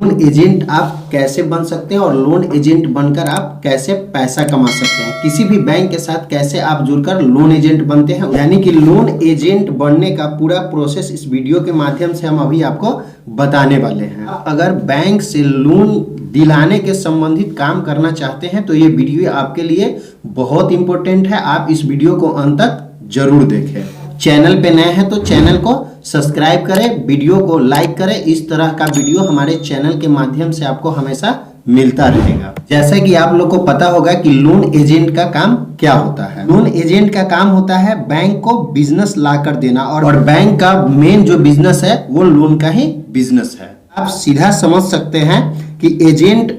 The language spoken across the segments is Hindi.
लोन एजेंट आप कैसे बन सकते हैं और लोन एजेंट बनकर आप कैसे पैसा कमा सकते हैं, किसी भी बैंक के साथ कैसे आप जुड़कर लोन एजेंट बनते हैं, यानी कि लोन एजेंट बनने का पूरा प्रोसेस इस वीडियो के माध्यम से हम अभी आपको बताने वाले हैं। अगर बैंक से लोन दिलाने के संबंधित काम करना चाहते हैं तो ये वीडियो आपके लिए बहुत इंपॉर्टेंट है। आप इस वीडियो को अंत तक जरूर देखें। चैनल पे नए हैं तो चैनल को सब्सक्राइब करें, वीडियो को लाइक करें। इस तरह का वीडियो हमारे चैनल के माध्यम से आपको हमेशा मिलता रहेगा। जैसा कि आप लोग को पता होगा कि लोन एजेंट का काम क्या होता है। लोन एजेंट का काम होता है बैंक को बिजनेस ला कर देना, और बैंक का मेन जो बिजनेस है वो लोन का ही बिजनेस है। आप सीधा समझ सकते हैं कि एजेंट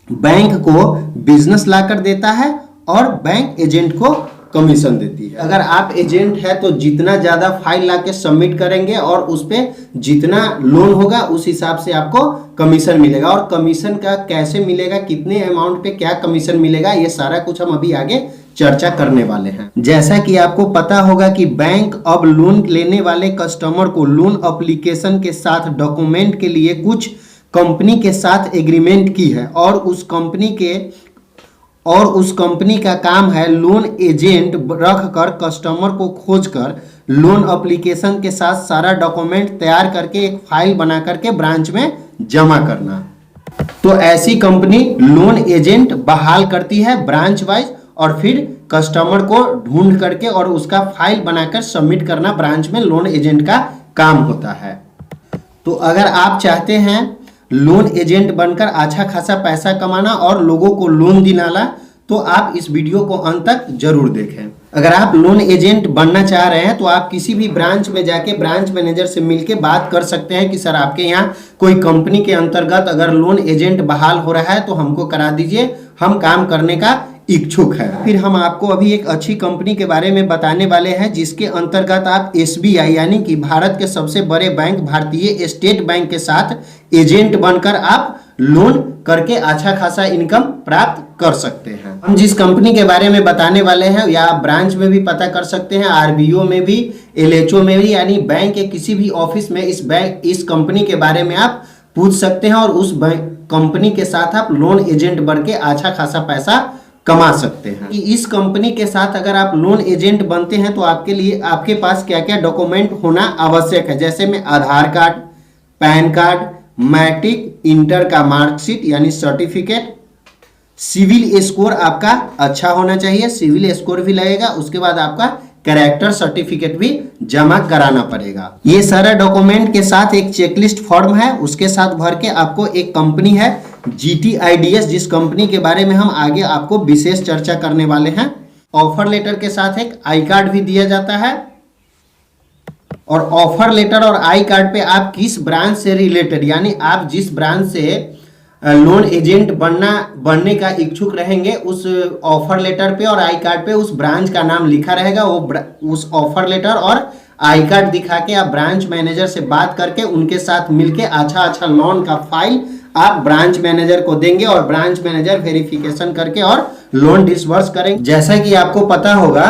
बैंक को बिजनेस ला कर देता है और बैंक एजेंट को कमीशन देती है। अगर आप एजेंट है तो जितना ज्यादा फाइल लाके सबमिट करेंगे और उस पे जितना लोन होगा उस हिसाब से आपको कमीशन मिलेगा। और कमीशन का कैसे मिलेगा, कितने अमाउंट पे क्या कमीशन मिलेगा, ये सारा कुछ हम अभी आगे चर्चा करने वाले हैं। जैसा कि आपको पता होगा कि बैंक अब लोन लेने वाले कस्टमर को लोन एप्लीकेशन के साथ डॉक्यूमेंट के लिए कुछ कंपनी के साथ एग्रीमेंट की है, और उस कंपनी का काम है लोन एजेंट रख कर कस्टमर को खोजकर लोन एप्लीकेशन के साथ सारा डॉक्यूमेंट तैयार करके एक फाइल बना करके ब्रांच में जमा करना। तो ऐसी कंपनी लोन एजेंट बहाल करती है ब्रांच वाइज, और फिर कस्टमर को ढूंढ करके और उसका फाइल बनाकर सबमिट करना ब्रांच में लोन एजेंट का काम होता है। तो अगर आप चाहते हैं लोन एजेंट बनकर अच्छा खासा पैसा कमाना और लोगों को लोन दिलाना, तो आप इस वीडियो को अंत तक जरूर देखें। अगर आप लोन एजेंट बनना चाह रहे हैं तो आप किसी भी ब्रांच में जाके ब्रांच मैनेजर से मिलके बात कर सकते हैं कि सर आपके यहाँ कोई कंपनी के अंतर्गत अगर लोन एजेंट बहाल हो रहा है तो हमको करा दीजिए, हम काम करने का इच्छुक है। फिर हम आपको अभी एक अच्छी कंपनी के बारे में बताने वाले हैं जिसके अंतर्गत आप एसबीआई यानी कि भारत के सबसे बड़े बैंक भारतीय स्टेट बैंक के साथ एजेंट बनकर आप लोन करके अच्छा खासा इनकम प्राप्त कर सकते हैं। हम जिस कंपनी के बारे में बताने वाले हैं या आप ब्रांच में भी पता कर सकते हैं, आरबीओ में भी, एलएचओ में भी, यानी बैंक के किसी भी ऑफिस में इस कंपनी के बारे में आप पूछ सकते हैं और उस कंपनी के साथ आप लोन एजेंट बन के अच्छा खासा पैसा कमा सकते हैं। कि इस कंपनी के साथ अगर आप लोन एजेंट बनते हैं तो आपके पास क्या क्या डॉक्यूमेंट होना आवश्यक है, जैसे में Aadhaar card, PAN card, matric, inter का मार्कशीट यानी सर्टिफिकेट, सिविल स्कोर आपका अच्छा होना चाहिए, सिविल स्कोर भी लगेगा। उसके बाद आपका कैरेक्टर सर्टिफिकेट भी जमा कराना पड़ेगा। ये सारा डॉक्यूमेंट के साथ एक चेकलिस्ट फॉर्म है, उसके साथ भर के आपको एक कंपनी है GTIDS, जिस कंपनी के बारे में हम आगे आपको विशेष चर्चा करने वाले हैं। ऑफर लेटर के साथ एक आई कार्ड भी दिया जाता है, और ऑफर लेटर और आई कार्ड पे आप किस ब्रांच से रिलेटेड यानी आप जिस ब्रांच से लोन एजेंट बनने का इच्छुक रहेंगे उस ऑफर लेटर पे और आई कार्ड पे उस ब्रांच का नाम लिखा रहेगा। उस ऑफर लेटर और आई कार्ड दिखा के आप ब्रांच मैनेजर से बात करके उनके साथ मिलके अच्छा लोन का फाइल आप ब्रांच मैनेजर को देंगे और ब्रांच मैनेजर वेरिफिकेशन करके और लोन डिसबर्स करेंगे। जैसा कि आपको पता होगा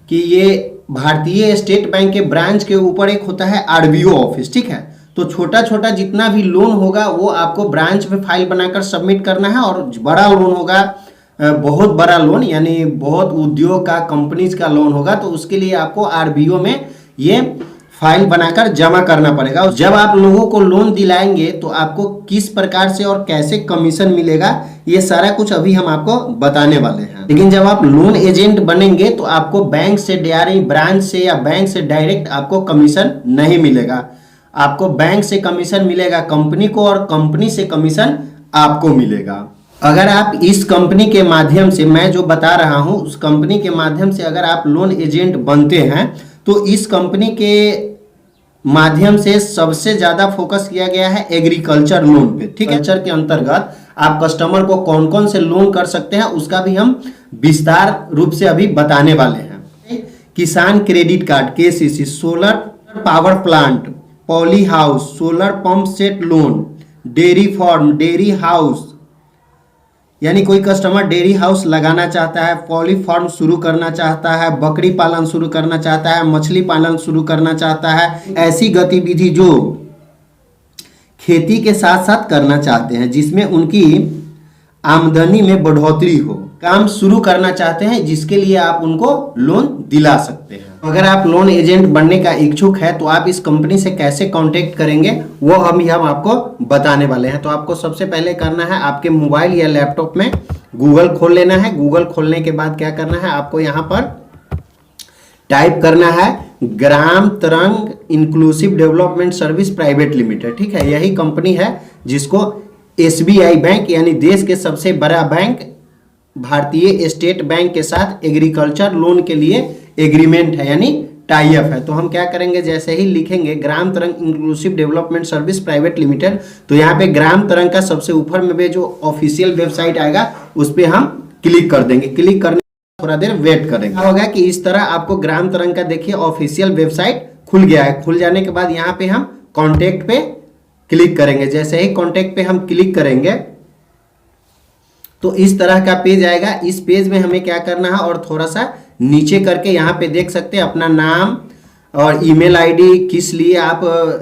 कि ये भारतीय स्टेट बैंक के ब्रांच के ऊपर एक होता है आरबीओ ऑफिस, ठीक है। तो छोटा छोटा जितना भी लोन होगा वो आपको ब्रांच में फाइल बनाकर सबमिट करना है, और बड़ा लोन होगा, बहुत बड़ा लोन यानी बहुत उद्योग का, कंपनीज का लोन होगा, तो उसके लिए आपको आरबीओ में ये फाइल बनाकर जमा करना पड़ेगा। जब आप लोगों को लोन दिलाएंगे तो आपको किस प्रकार से और कैसे कमीशन मिलेगा, ये सारा कुछ अभी हम आपको बताने वाले हैं। लेकिन जब आप लोन एजेंट बनेंगे तो आपको बैंक से ब्रांच से या बैंक से डायरेक्ट आपको कमीशन नहीं मिलेगा। आपको बैंक से कमीशन मिलेगा कंपनी को, और कंपनी से कमीशन आपको मिलेगा। अगर आप इस कंपनी के माध्यम से, मैं जो बता रहा हूं उस कंपनी के माध्यम से अगर आप लोन एजेंट बनते हैं तो इस कंपनी के माध्यम से सबसे ज्यादा फोकस किया गया है एग्रीकल्चर लोन पे, ठीक है। एग्रीकल्चर के अंतर्गत आप कस्टमर को कौन कौन से लोन कर सकते हैं उसका भी हम विस्तार रूप से अभी बताने वाले हैं। Kisan credit card KCC, solar power plant, poly house, solar pump set loan, dairy farm, dairy house यानी कोई कस्टमर डेयरी हाउस लगाना चाहता है, पॉली फार्म शुरू करना चाहता है, बकरी पालन शुरू करना चाहता है, मछली पालन शुरू करना चाहता है, ऐसी गतिविधि जो खेती के साथ साथ करना चाहते हैं, जिसमें उनकी आमदनी में बढ़ोतरी हो, काम शुरू करना चाहते हैं, जिसके लिए आप उनको लोन दिला सकते हैं। अगर आप लोन एजेंट बनने का इच्छुक है तो आप इस कंपनी से कैसे कांटेक्ट करेंगे वो हम आपको बताने वाले हैं। तो आपको सबसे पहले करना है, आपके मोबाइल या लैपटॉप में गूगल खोल लेना है। गूगल खोलने के बाद क्या करना है, आपको यहाँ पर टाइप करना है ग्राम तरंग inclusive development service private limited. ठीक है, यही कंपनी है जिसको SBI बैंक यानी देश के सबसे बड़ा बैंक भारतीय स्टेट बैंक के साथ एग्रीकल्चर लोन के लिए एग्रीमेंट है, यानी टाई अप है। तो हम क्या करेंगे, जैसे ही लिखेंगे ग्राम तरंग inclusive development service private limited, तो यहाँ पे ग्राम तरंग का सबसे ऊपर में भी जो ऑफिशियल वेबसाइट आएगा उस पर हम क्लिक कर देंगे। क्लिक करने थोड़ा देर वेट करेंगे। क्या होगा कि इस तरह आपको ग्राम तरंग का देखिए ऑफिशियल वेबसाइट खुल गया है। खुल जाने के बाद यहाँ पे हम कॉन्टेक्ट पे क्लिक करेंगे। जैसे ही कॉन्टेक्ट पे हम क्लिक करेंगे तो इस तरह का पेज आएगा। इस पेज में हमें क्या करना है, और थोड़ा सा नीचे करके यहाँ पे देख सकते हैं अपना नाम और ईमेल आईडी, किस लिए आप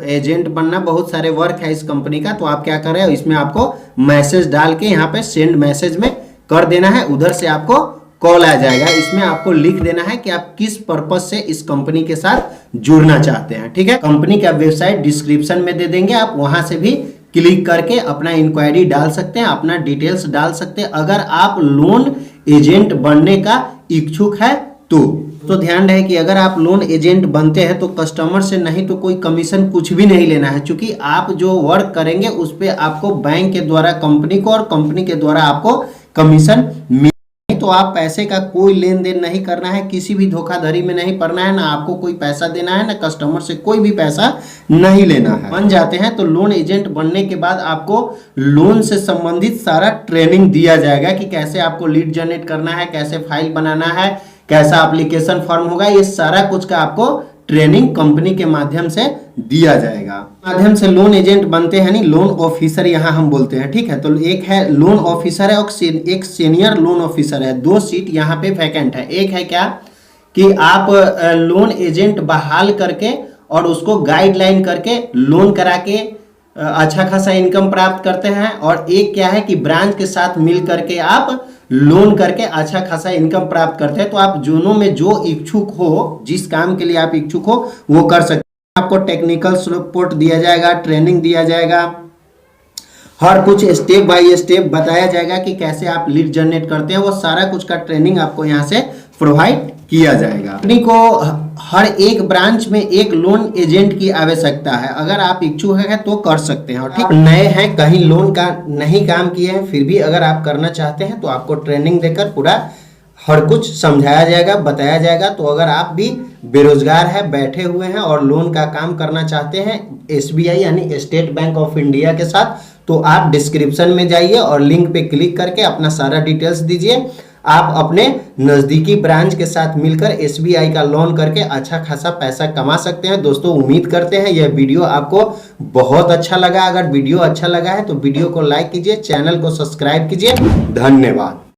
एजेंट बनना, बहुत सारे वर्क है इस कंपनी का। तो आप क्या कर रहे हो, इसमें आपको मैसेज डाल के यहाँ पे सेंड मैसेज में कर देना है, उधर से आपको कॉल आ जाएगा। इसमें आपको लिख देना है कि आप किस पर्पज से इस कंपनी के साथ जुड़ना चाहते हैं। ठीक है, कंपनी का वेबसाइट डिस्क्रिप्शन में दे देंगे, आप वहां से भी क्लिक करके अपना इंक्वायरी डाल सकते हैं, अपना डिटेल्स डाल सकते हैं, अगर आप लोन एजेंट बनने का इच्छुक है तो ध्यान रहे कि अगर आप लोन एजेंट बनते हैं तो कस्टमर से नहीं तो कोई कमीशन कुछ भी नहीं लेना है, क्योंकि आप जो वर्क करेंगे उस पर आपको बैंक के द्वारा कंपनी को और कंपनी के द्वारा आपको कमीशन मिल, तो आप पैसे का कोई लेन देन नहीं करना है, किसी भी धोखाधड़ी में नहीं पड़ना है, ना आपको कोई पैसा देना है, ना कस्टमर से कोई भी पैसा नहीं लेना है। बन जाते हैं तो लोन एजेंट बनने के बाद आपको लोन से संबंधित सारा ट्रेनिंग दिया जाएगा कि कैसे आपको लीड जनरेट करना है, कैसे फाइल बनाना है, कैसा एप्लीकेशन फॉर्म होगा, ये सारा कुछ का आपको ट्रेनिंग कंपनी के माध्यम से दिया जाएगा। माध्यम से लोन एजेंट बनते हैं, नहीं लोन ऑफिसर यहाँ हम बोलते हैं। ठीक है, तो एक है लोन ऑफिसर है और एक सीनियर लोन ऑफिसर है। 2 सीट यहाँ पे वैकेंट है। एक है क्या कि आप लोन एजेंट बहाल करके और उसको गाइडलाइन करके लोन करा के अच्छा खासा इनकम प्राप्त करते हैं, और एक क्या है कि ब्रांच के साथ मिल करके आप लोन करके अच्छा खासा इनकम प्राप्त करते हैं। तो आप दोनों में जो इच्छुक हो, जिस काम के लिए आप इच्छुक हो वो कर सकते हैं। आपको टेक्निकल सपोर्ट दिया जाएगा, ट्रेनिंग दिया जाएगा, हर कुछ स्टेप बाय स्टेप बताया जाएगा कि कैसे आप लीड जनरेट करते हैं, वो सारा कुछ का ट्रेनिंग आपको यहाँ से प्रोवाइड किया जाएगा। कंपनी को हर एक ब्रांच में एक लोन एजेंट की आवश्यकता है, अगर आप इच्छुक हैं तो कर सकते हैं। और ठीक नए हैं, कहीं लोन का नहीं काम किए हैं, फिर भी अगर आप करना चाहते हैं तो आपको ट्रेनिंग देकर पूरा हर कुछ समझाया जाएगा, बताया जाएगा। तो अगर आप भी बेरोजगार है, बैठे हुए हैं और लोन का काम करना चाहते हैं SBI यानी स्टेट बैंक ऑफ इंडिया के साथ, तो आप डिस्क्रिप्शन में जाइए और लिंक पे क्लिक करके अपना सारा डिटेल्स दीजिए। आप अपने नज़दीकी ब्रांच के साथ मिलकर SBI का लोन करके अच्छा खासा पैसा कमा सकते हैं। दोस्तों, उम्मीद करते हैं यह वीडियो आपको बहुत अच्छा लगा। अगर वीडियो अच्छा लगा है तो वीडियो को लाइक कीजिए, चैनल को सब्सक्राइब कीजिए। धन्यवाद।